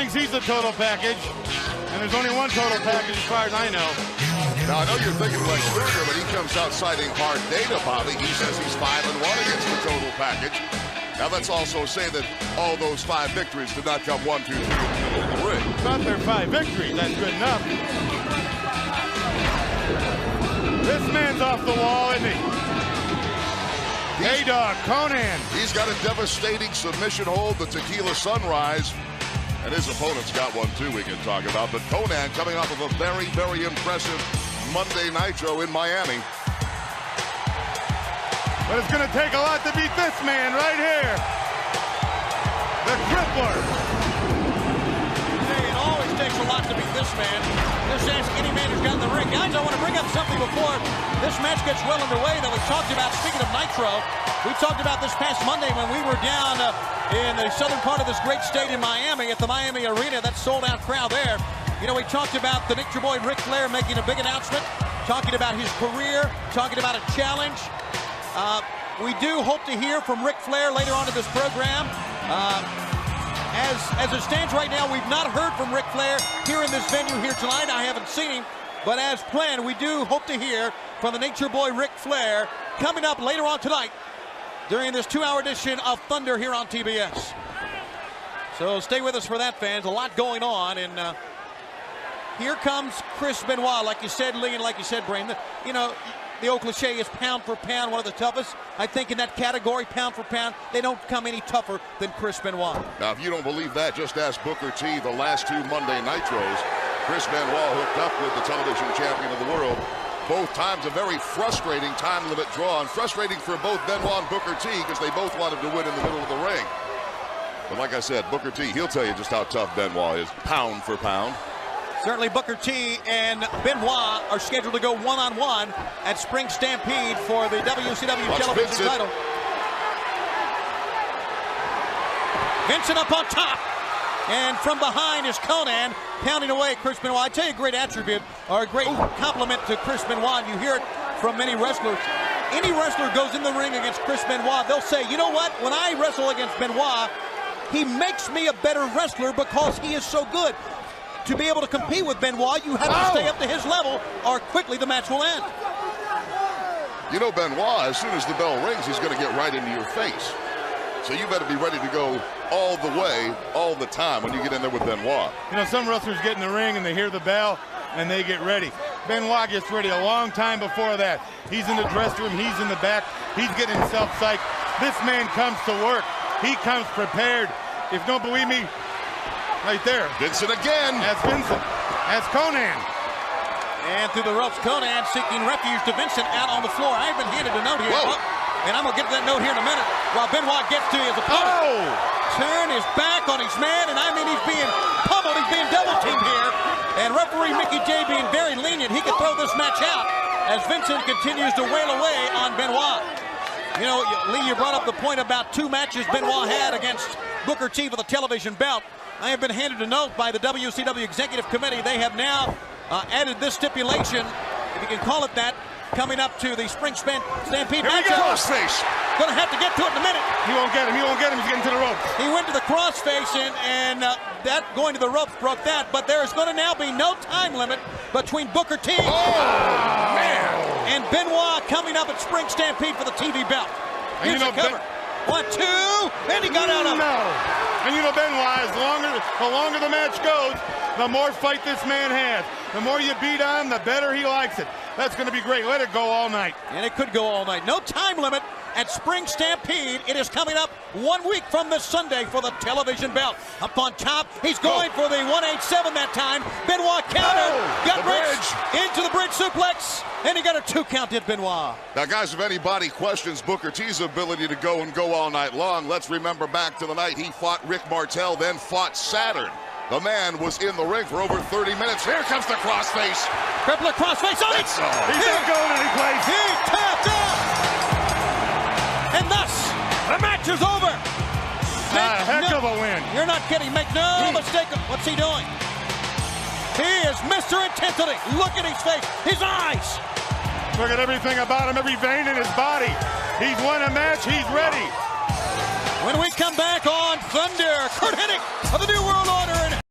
thinks he's the total package, and there's only one total package as far as I know. Now, I know you're thinking Lex Luger, but he comes out citing hard data, Bobby. He says he's 5-1 against the total package. Now, let's also say that all those 5 victories did not come 1, 2, 3 in the middle of the ring. Not their 5 victories. That's good enough. This man's off the wall, isn't he? A-Dog, Konnan. He's got a devastating submission hold, the Tequila Sunrise. And his opponent's got one, too, we can talk about. But Konnan coming off of a very, very impressive Monday Nitro in Miami. But it's going to take a lot to beat this man right here. The Crippler. Hey, it always takes a lot to beat this man. Just ask any man who's got in the ring. Guys, I want to bring up something before this match gets well underway that we talked about. Speaking of Nitro, we talked about this past Monday when we were down in the southern part of this great state in Miami at the Miami Arena. That sold-out crowd there. You know, we talked about the Nature Boy Ric Flair making a big announcement, talking about his career, talking about a challenge. We do hope to hear from Ric Flair later on in this program. As it stands right now, we've not heard from Ric Flair here in this venue here tonight. I haven't seen him, but as planned, we do hope to hear from the Nature Boy Ric Flair coming up later on tonight during this 2-hour edition of Thunder here on TBS. So stay with us for that, fans. A lot going on, and here comes Chris Benoit, like you said, Lee, and like you said, Brain. You know, the old cliche is pound for pound, one of the toughest. I think in that category, pound for pound, they don't come any tougher than Chris Benoit. Now, if you don't believe that, just ask Booker T. The last 2 Monday Nitros, Chris Benoit hooked up with the television champion of the world. Both times a very frustrating time limit draw, and frustrating for both Benoit and Booker T because they both wanted to win in the middle of the ring. But like I said, Booker T, he'll tell you just how tough Benoit is, pound for pound. Certainly Booker T and Benoit are scheduled to go one-on-one at Spring Stampede for the WCW television title. Vincent up on top. And from behind is Konnan pounding away Chris Benoit. I tell you, a great attribute or a great compliment to Chris Benoit. You hear it from many wrestlers. Any wrestler goes in the ring against Chris Benoit, they'll say, you know what? When I wrestle against Benoit, he makes me a better wrestler because he is so good. To be able to compete with Benoit, you have to stay up to his level or quickly the match will end. You know, Benoit, as soon as the bell rings, he's going to get right into your face. So you better be ready to go all the way, all the time when you get in there with Benoit. You know, some wrestlers get in the ring and they hear the bell and they get ready. Benoit gets ready a long time before that. He's in the dressing room, he's in the back, he's getting himself psyched. This man comes to work. He comes prepared. If you don't believe me, right there. Vincent again. That's Vincent. That's Konnan. And through the ropes, Konnan seeking refuge to Vincent out on the floor. I've been handed a note here. And I'm going to get to that note here in a minute while Benoit gets to his opponent. Turn his back on his man, and I mean he's being pummeled, he's being double-teamed here. And referee Mickey J being very lenient, he could throw this match out as Vincent continues to wail away on Benoit. You know, Lee, you brought up the point about 2 matches Benoit had against Booker T for the television belt. I have been handed a note by the WCW Executive Committee. They have now added this stipulation, if you can call it that, coming up to the Spring Stampede match. Crossface. Gonna have to get to it in a minute. He won't get him. He won't get him. He's getting to the ropes. He went to the crossface, and that going to the ropes broke that. But there is going to now be no time limit between Booker T and Benoit coming up at Spring Stampede for the TV belt. Here's the cover. 1, 2, and he got out of it. And you know, Benoit, the longer the match goes, the more fight this man has. The more you beat on, the better he likes it. That's going to be great. Let it go all night. And it could go all night. No time limit at Spring Stampede. It is coming up 1 week from this Sunday for the television belt. Up on top, he's going for the 187 that time. Benoit countered, got into the bridge suplex, and he got a 2 count, did Benoit. Now, guys, if anybody questions Booker T's ability to go all night long, let's remember back to the night he fought Rick Martel, then fought Saturn. The man was in the ring for over 30 minutes. Here comes the crossface. Crippler crossface on it. He's not going any place. He tapped out. And thus, the match is over. A heck of a win. You're not kidding. Make no mistake. What's he doing? He is Mr. Intensity. Look at his face. His eyes. Look at everything about him, every vein in his body. He's won a match. He's ready. When we come back on Thunder, Kurt Hennig of the New World Order.